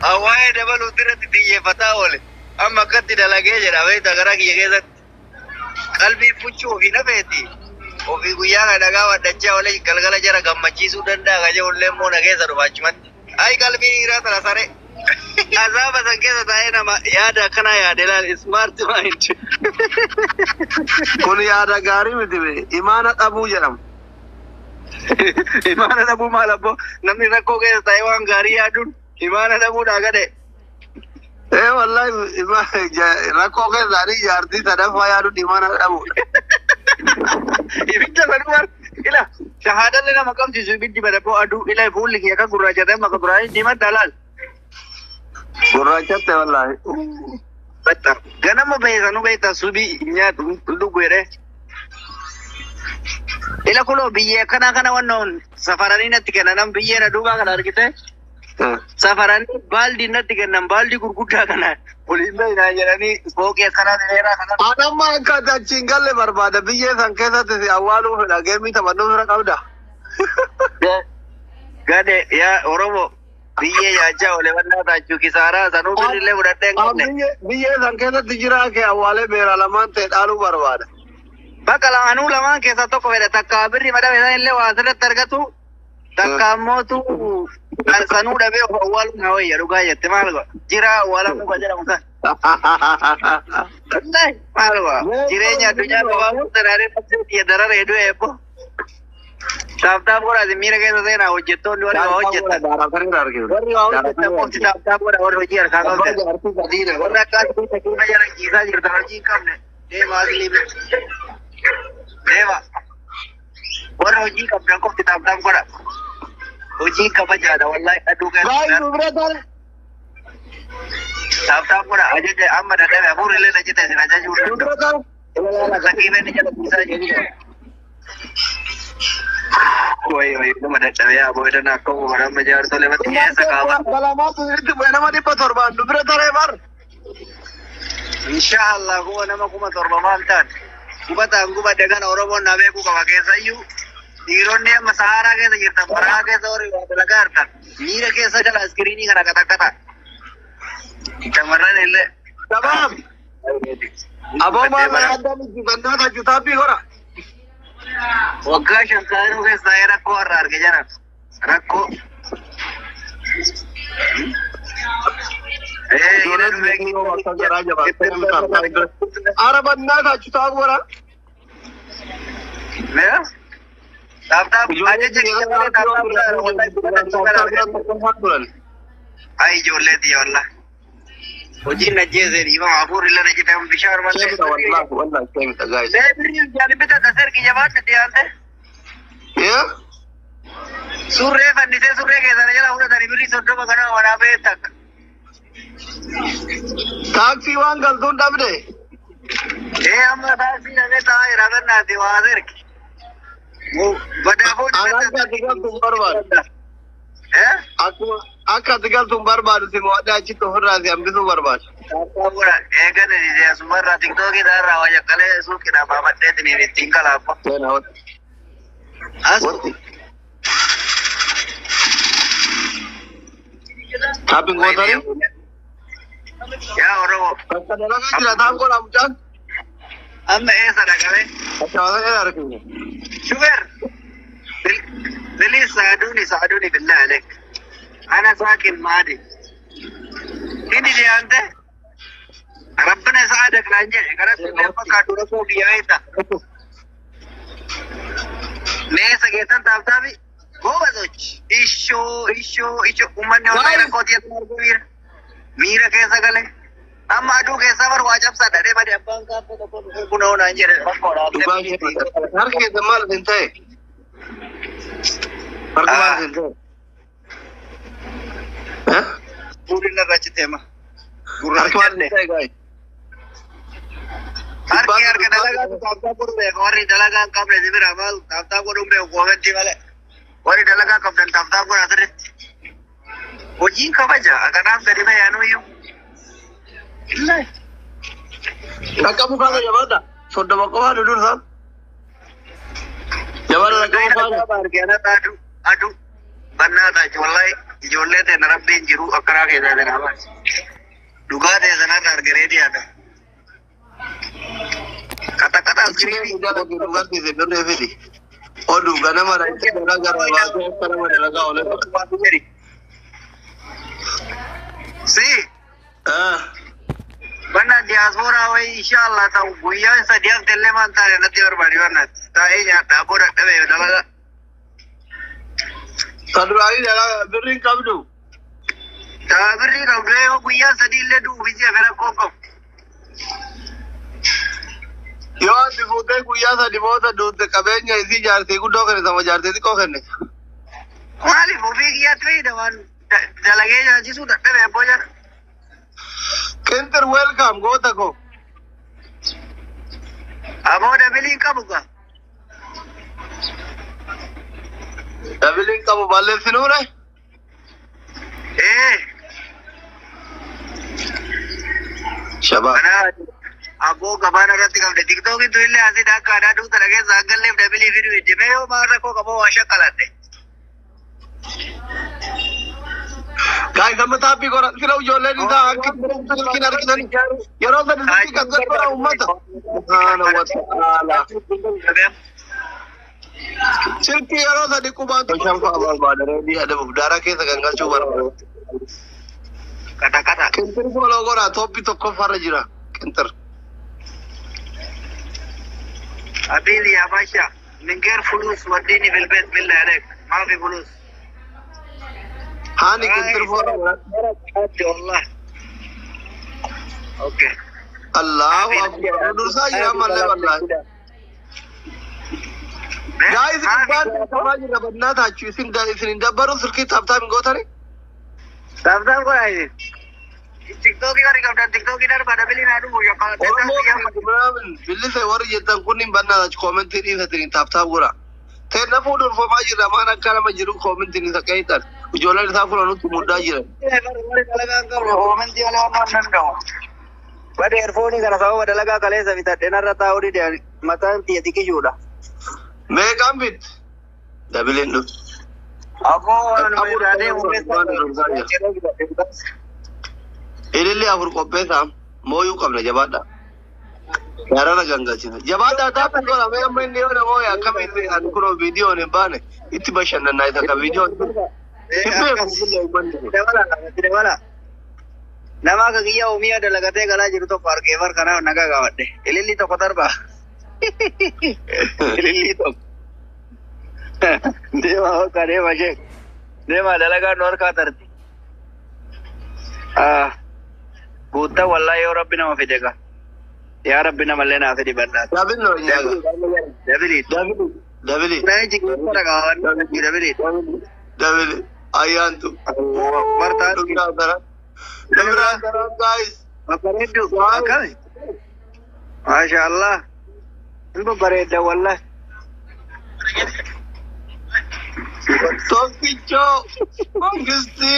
Awai dabalu tirati xiyyeeffataa oole. Amma akkatti dalagee jedha beektaa gara kiyya keessatti. Qalbii fuchuu ofii nafeeti. Ofii guyyaa kana dhagaa waddachaa oole galgala jara gammachiisuu danda'a ka jedhullee immoo na keessa dhufa achumatti. Ayi qalbii dhiiraa tana saree. Azaaba san keessa taa'ee nama yaada akkana yaade laal smart mind. Kun yaada gaarii miti be. Imaana dhabuu jedhama. Imaana dhabuu maal abboo namni rakkoo keessa taa'ee waan gaarii yaaduun imaana dhabuudhaa gade. Wallahi rakkoo keessaanii jaartii sadaffaa yaaduun imaana dhabuu. Ibidda sanumaan ila shahaadallee nama qabsiisu ibiddi badaboo aduu ila fuulli kiyya kan gurraachatee maka duraanii diimadda laal. Gurraachatte wallahi. Ganama beeksanu beektaa subii nyaatu dhuguu jedhee. Ila kuloo biyyee kana wannoon safaranii natti kennan biyyee na duubaa kana argite. Safaranii baaldi natti kennan baaldi gurguddaa kana waliin beekaa jedhanii fooqii akkanaa dheeraa kana. Adamma akka achiin galle barbaada biyyee san keessatti si awwaaluu fedha geemii taphannuu fira qabda. Gade yaa Oromoo. Biyyee yaachaa oole wannaa taachuu kisaaraa sanuu birrillee fudhadhee hin qabne. Biyyee san keessatti jiraa kee awwaalee beera lamaan ta'e dhaaluu barbaada. Bakka lamaanuu lamaan keessaa tokko fedha takka birri madame san illee waa asirratti argatu takka ammootu sanuu dhabee of awwaaluu na wayya dhugaa jette maal godha jiraa awwaalamuu kan jedhamu san. Maal godha jireenya addunyaa gabaabuu sanaaree darara hedduu eebbo. Taaptaap godhaati miira keessa seenaa hojjettoonni warri waa hojjettan. Warri waa hojjettan qofti taaptaap godha warri hojii harkaa qabdan. Warri akka asii takiima jala ciisaa jirtan hojii hin qabne deemaa asii deema. Warri hojii qabdan qofti taaptaap godha. Hojii kabajaadha wallahi aduu keessa. Taaptaap godha ajaja amma dadhabe hafuurillee na jite isin ajajuu danda'u. Takiima inni jala ciisaa jirudha. Woi, nama dadhabee aboo edana akka uumaran majaartolee mati keessa qaaba. Balamaatu irratti bu'ee nama 700 dubira taree bar. Inshallah kuba nama 700 maal ta'an. Gubataan gubadde kana Oromoon na beekuu qaba keessayyuu. Dhiironni amma Saharaa keessa jirtan Baraa keessa warri waa dalagaa hartan. Miira keessa jala iskiriinii kana qaxaqqata. Shamarran illee. Tabaam. Aboo maal yaadda miti bandaa tachuutaabbii hora. Waggaa shankaanuu keessaa rakkoo har'a arge jara rakkoo. Arabannaa tachuutaa gora. Taaptaap ajaja ay ijoollee tiyya wallah. Hojiin najjeesee dhiibama hafuurillee na jitamu bishaan malee. Beebirri jaalibita taseer kiyyabaatti dhiyaate. Surree fannisee surree keessana jala fudhatanii birrii 30 kana wanaa ba'ee takka. Taaksii waan galtuun dhabde. Amma taaksii dhabee taa'aa jira gannaati waa aseerki. Badaafoon ati galtuun barbaadu. Akka ati galtuun barbaadu si mo'adde achitti ofirraa si hambisuu barbaadu. Taaptaapudha eegan sumarraa tiktookii irraa waa jaqqalee suuqidhaa baafadheetiin ittiin kalaafa. Taapin gootanii? Yaa Oromoo. Bakka dalagaa jira taan godha mucaan. Amma eessa dhaqabe? Bakka waan inni arginu. Shufer. Bilis saaduni billah alek. Ana saakin maadi. Ini dia ante. Rabbana saadak nanje. Karena sudah fakadu rasul dia itu. Nesa kita tapi. Goba soch. Isho. Umannya orang yang kau tiap minggu Mira kaisa kale. Amma adu kaisa baru wajib sadar pada abang kapu puno nanje. Har ke zamal dintai. Perkenalan dintai. Purina raci tema. Perkenalan dintai guys. Harga dalaga tapta pur be wari dalaga kam le dibir amal tapta ko dumbe ko venti wale. Wari dalaga kam dan tapta ko adre. Hojii kabaja akanaaf gadi ba'e anu iyyuu. Akka mukaasa jabaadha. Soddoma qofaa duduun isaa. Jabaadha akka mukaasa. Argeena adu bannaa taati wallahi ijoollee ta'e rabbiin jiru akkaraa keessaa jira baas. Dhugaa ta'e sanarra argaree dhiyaata. Kata askiriin dubartiise birree fidi. Oduu ganama rakkoo dalagaa baasee akka nama dalagaa oolee. Si. Bana diaspora way inshallah ta'u guyyaa sadiyan telle man taane natti barbaadi wanna ta'ee nyaata booda dhabe dalaga Saduraayi dalaga birriin qabdu birrii qabdu guyyaa sadi illee du'u biyya fira qoqqof yoo ati fuutee guyyaa sadi booda duute qabeenya isii jaartii guddoo kenne sama jaartii xiqqoo kenne maaliif ofii kiyyaatti fayyada waan dalagee nyaachisuu dadhabe abboo jala Kintir welcome goota ko. Abo dabiliin qabu ka. Dabiliin qabu balleessinuure? Shabaa. Abo gabaan irratti qabde tiktookii tu illee asii akka aadaa duuta dhageessa aggalleef dabilii fiduu ijjimee yoo maarra koo qaboo waa shakkaladhe. Guys, I'm happy for you know your ladies are you're also the Silky you're also the Kuban to Shampa about the Dara case against you. Kata. Kenter follow top it of Kofarajira. Kenter. Abili Abasha, Minger Fulus, Wadini will bet Bill Derek, Mavi Fulus. Hani kintir follow. Allah. Okay. Allah Dursa jira malle wallahi. Guys, Kuban badna tha isin dabbaru sirki tabta min gotani. Tabta ko ai. TikTok ki kamda TikTok ki dar bada bili na du ya kala billi se war yetan kunin banna comment ni satini tabta gura. Te na fodur fo ma jira mana kala ma jiru comment ni sakaitan. Ujola sa fulo nutu mudda jira. Comment wala wannan dawo. Bada earphone kana sawo bada laga kale sa bita denarra ta odi de matan ti yati kishuda. Me gambit. Dabilin du. Ako Ilillee afur qopheessa mooyuu qabna jabaadha. Yaarana gangalchina. Jabaadha taa'u gola mee amma inni yoo namoo akkamiin ani kunoo viidiyoon hin baane itti bashannannaa isa kan viidiyoon. Dabala. Nama akka kiyya uumiyyaa dalagatee galaa jiru tokko argee bar kanaaf nagaa gaafadhe. Ililli tokko darba. Ililli tokko. Deema hokka deema sheek. Deema dalagaan nu harkaa tarti. Guutta wallahi yoo rabbi nama fide ka. Yaa rabbi namallee naa fidi bal'aati. Dabili. Naaji guuttara gaawan dabili. Dabili. Ayyaantu. Bartaan. Guys. Bareeddu. Akkami. Masha Allah. Ilma bareedda wallahi. Tokkicho. Mangisti.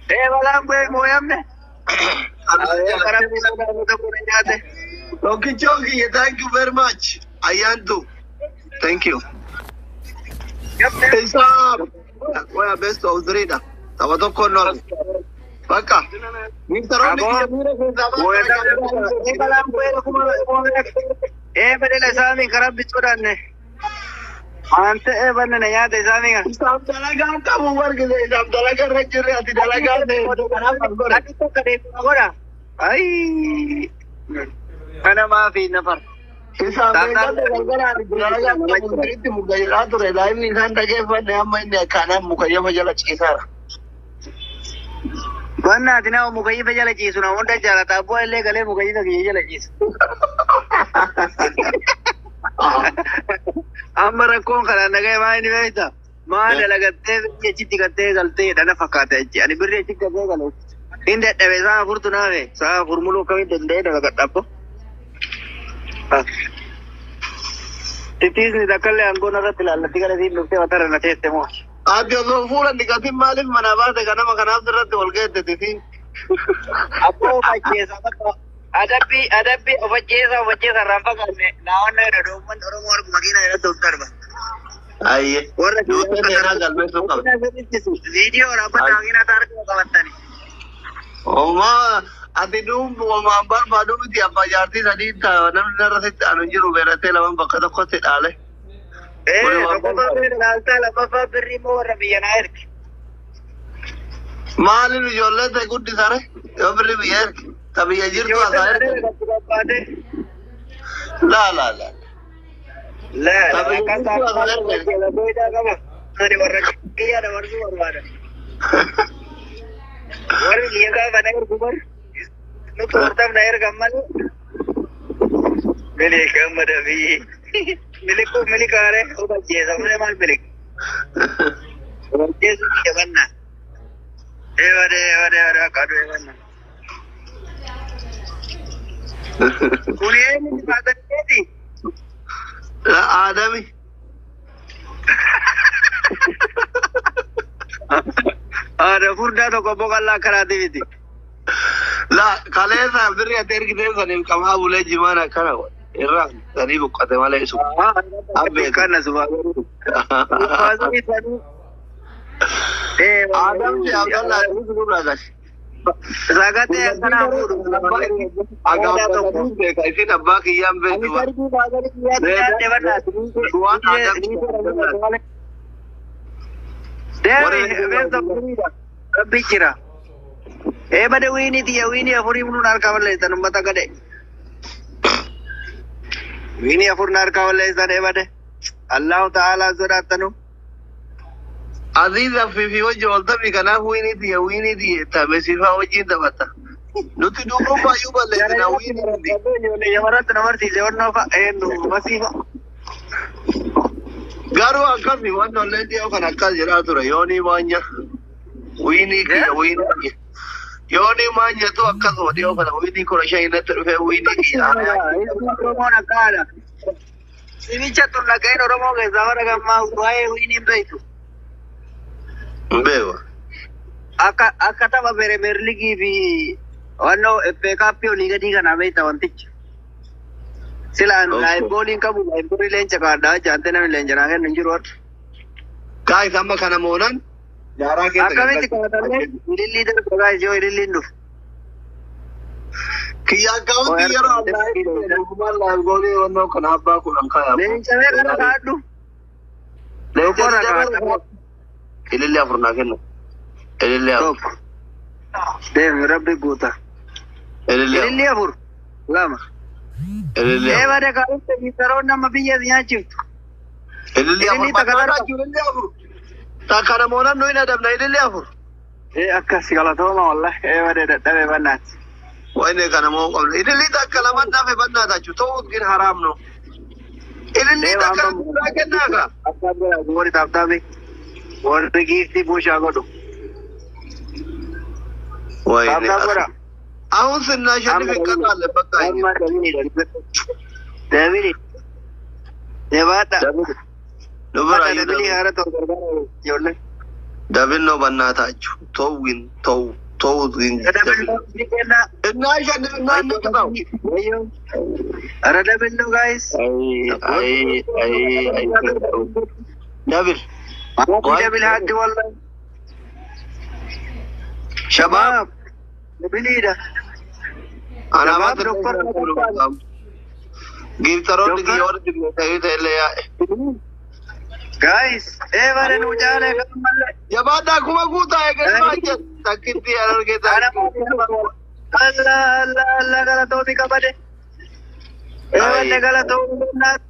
Balaan bu'ee mooyamne. Tokkicho kiyya thank you very much. Ayyaantu. Thank you. Isaab. Waya best of three da. Taba tokko no. Baka. Mintaroonni kiyya miira keessaa balaan bu'ee kuma badela isaanii karaa bichuudhaanne. Ante banne na nyaata isaanii kan. Isaaf dalagaa qabu wargise isaaf dalagaa irra jirre ati dalagaa ati tokko deemuu godha. Ayi. Kana maafi nafar. Isaaf dalagaa itti muka ture daa'imni isaan dhageeffanne amma inni akkanaan mukayyafa jala ciisaara. Wanna ati nama mukayyafa jala ciisu na hunda jaalata abboo illee galee mukayyafa kiyya jala ciisu. Amma rakkoon kana nagaa maa inni beekta maa dalagattee biyya achitti gattee galtee dhana fakkaata jechi ani birrii achitti gattee galee inni dadhabe saa afurtu naafe saa afur muluu akkamiin danda'ee dalagadhabbo. Titiisni takkallee aangoon irratti ilaallatti galasiin dhuftee watara na teesse moo. Ati osoo fuulan dhiqatiin maaliif mana baate kanama kanaaf irratti wal geette tisiin. Abboo facceessa bakka. Adabbi of ajjeesa irraan fagaanne naawwanna jedha doomman Oromoo arguma kiina jedhatti of darba. Ayye. Duuti dheeraa galmeessuu qabda. Video rabbata hangina taarikuu qabatani. Oma ati duuba waan barbaadu miti abbaa jaartii sadii ta'a namni narra sitti anu jiru beeratee lamaan bakka tokkotti dhaale. Tokkoffaa biyya dhaaltaa lammaffaa birrii immoo warra biyya naa erge. Maaliin ijoollee ta'e guddisare yoo birri biyya erge ta biyya jirtu asaa erge. Laa. Warri biyya gaafa na ergu bar nuti hortaaf na ergan malee milik gammada biyyi miliku milikaare obajeesa malee maal milik obajeesu biyya banna wade akkadu banna kuni eenyu baatateeti Adami. Ada furdaa tokko boqallaa karaati miti. La kaleessa birri ati ergitee saniif qamaa bulee jimaan akkana irraa sanii buqqate malee isu. Abbe kana subaa. Adamni Abdallah Nurra gash. Sagate akkana fuudhu. Agaa tokko beeka isin abbaa kiyyaan beeku. Waan Adamni. Rabbi jira. Bade wini tiya wini afuri munu narka walle tan mata gade. Wini afur narka walle tan bade. Allah Taala zodatanu. Aziza fi wajhi waltabi kana wini tiya tabesifa wajhi dabata. Nuti dubu bayu balle na wini. Yamarat namarti lewanno fa enu masifa. Garu akkami waan olleen dhiyoo kan akkas jedhaa ture yoonii maanya wiinii yoonii maanyatu akkasuma dhiyoo kana wiinii kudha shan irratti dhufee wiinii kiyya. Oromoon akkaadha. Simicha tulla ga'een Oromoo keessaa warra gammaa waa'ee wiinii beektu. Beewa. Akka tapha Premier League fi wannoo FA Cup olii gadii kana beekta wantichi. Silaan laayibbooliin qabu laayibboolii leenca kaadhaa jaante namni leenca naa kennu hin jiru warra. Kaa amma kana moonan jaaraa keessa akkamitti kaa'atamee ilillii darba gaa ijoo ililliin dhufu. Kiyya akkaawunti yeroo ammaa dhugumaan laayibboolii wannoo kana abbaa kudhan kaayaa. Leencamee kana kaadhu. Leenca na kaa'atamu. Ilillee afur naa kennu. Ilillee afur. Deemi rabbi guuta. Ilillee afur. Lama. Bade kaa'utti biisaroon nama biyya nyaachiftu. Ilillee afur bakka ilillee afur. Takkana moonan nuyi nadabna ilillee afur. Akkas galatooma wallahi bade dadhabe bannaati. Wayne kana moo qabna ilillee takka lamaan dhafe bannaata jechuun ta'uut gin haraamno. Ilillee takka lamaan kennaaga. Akka bira warri taphtaame warri giiftii buushaa godhu. Wayne. Aún se no hay ni que darle batalla. David. Debata. No David no banata achu. Towin. Ara David no guys. David. David hadi wallah. Shabab. Bilida. Ana baat doktor giftaroon digiyoor digleetayite ya guys bare nu jaale gammalle jabaada kuma guuta eegalmaaje takkitti arargeeta Allah gala tooti kabade bare gala tooti naat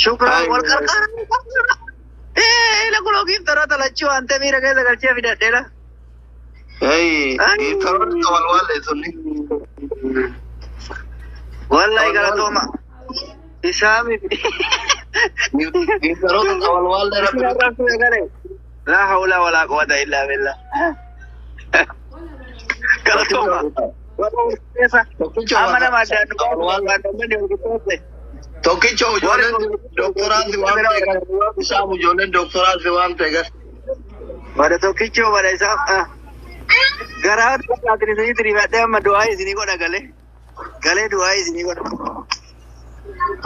shukran wal qarqara la kulo giftarata lachu ante mira keessa galchee fidadheera. Hey, giftaroon walwalle sunni. Wallahi galatoma. Isami. Giftaroon walwalle rabbi. La hawla wala quwwata illa billah. Galatoma. Amana madan Tokkicho ijoolleen doktoraatti waan ta'eef isaamu ijoolleen doktoraatti waan ta'eef. Bara tokkicho bara isaa garaa dhaqanii diribadhe amma du'aa isinii godha galee du'aa isinii godha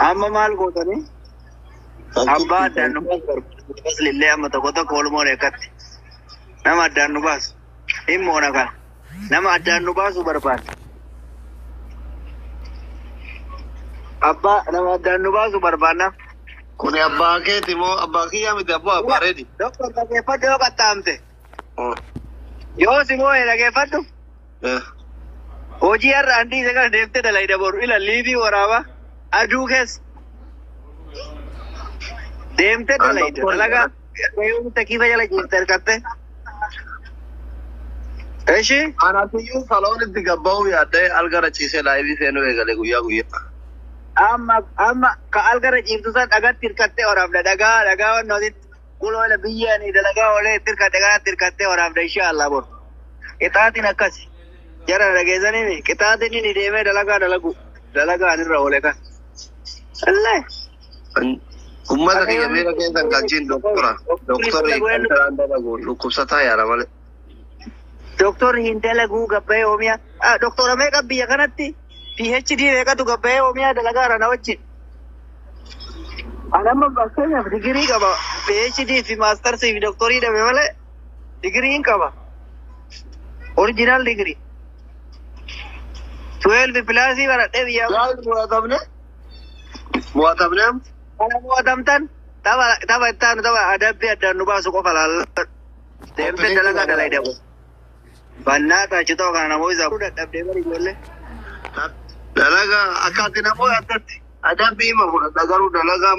amma maal gootanii Abbaa addaan nu baasu barbaada. Bas lillee amma tokko tokko walumaan eeggatti. Nama addaan nu baasu. Dhimmoon akka nama addaan nu baasu barbaada. Abbaa nama addaan nu baasu barbaadna. Kuni abbaa keeti moo abbaa kiyyaa miti abbaa reedi. Doktor dhaggeeffadhu yoo qaxxaamte. Yoo si moo dhaggeeffadhu. Hojii har'a andii isa kana deemtee dalayda boru ila liivii waraabaa aduu keessa. Deemtee dalayda dalagaa takiifa jala jirte hirkatte. Eshi. Anaatiyyuu saloonitti gabba'uu yaaddee algara ciisee laayivii seenuu eegale guyyaa guyyaa. Amma ka algara ciiftu san dhagatti hirkattee waraabda dhagaa wannoositti kuloo ila biyyaanii dalagaa olee hirkatte kanatti hirkattee waraabda inshaallah boru. Qixaatiin akkasi. Jara dhageessanii qixaatiin inni deemee dalagaan irra oole kan. Allee. Ummata kiyya beela keessan galchiin doktorri kan dalagu dhukkubsataa yaada malee. Doktorri hin dalaguu gabba'ee oomiyaa. Doktora meeqa biyya kanatti PhD meeqatu gabba'ee oomiyaa dalagaara na wajjin. Anamma fakkeenyaaf digirii qaba. PhD fi maastarsii fi doktorii dhabe malee digirii hin qaba. Original degree. 12 plus baradhee biyya. Mu'atamne. Kana mu'atamtan tapha ittaanu tapha adabbii addaan nu baasu qofa laalla. Deemtee dalagaa dalaydamu. Bannaa taachitoo kana namoo isaa dadhabdee bari ijoollee. Dalagaa akkaatti namoo addatti adabbii hima fudhadha garuu dalagaa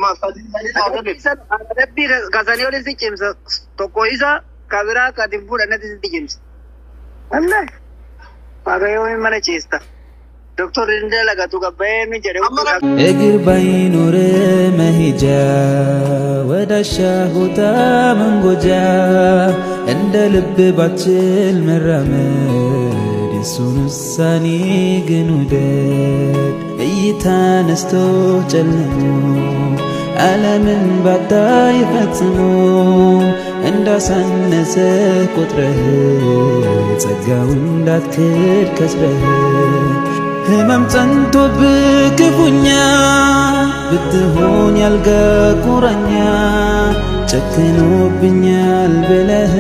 adabbii kasanii olin si cimsa tokko isa kabiraa akkaatiin fudhannetti sitti cimsa. Allah, Waaqayyoon mana ciista. Doktorri hin dalagatu gabba'ee mi jedhe. እግር ባይኖር መሄጃ ወዳሻ ቦታ መንጎጃ እንደ ልብ ባችል መራመድ የሱን ውሳኔ ግን ውደድ። እይታ ነስቶ ጨልሞ ዓለምን ባታይ ፈጽሞ እንዳሳነሰ ቁጥረህ ጸጋው እንዳትክድ ከስረህ ህመም ጸንቶብህ ክፉኛ ብትሆን ያልጋ ቁራኛ ጨክኖብኛል ብለህ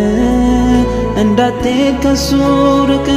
እንዳትሄድ ከሱ ርቀህ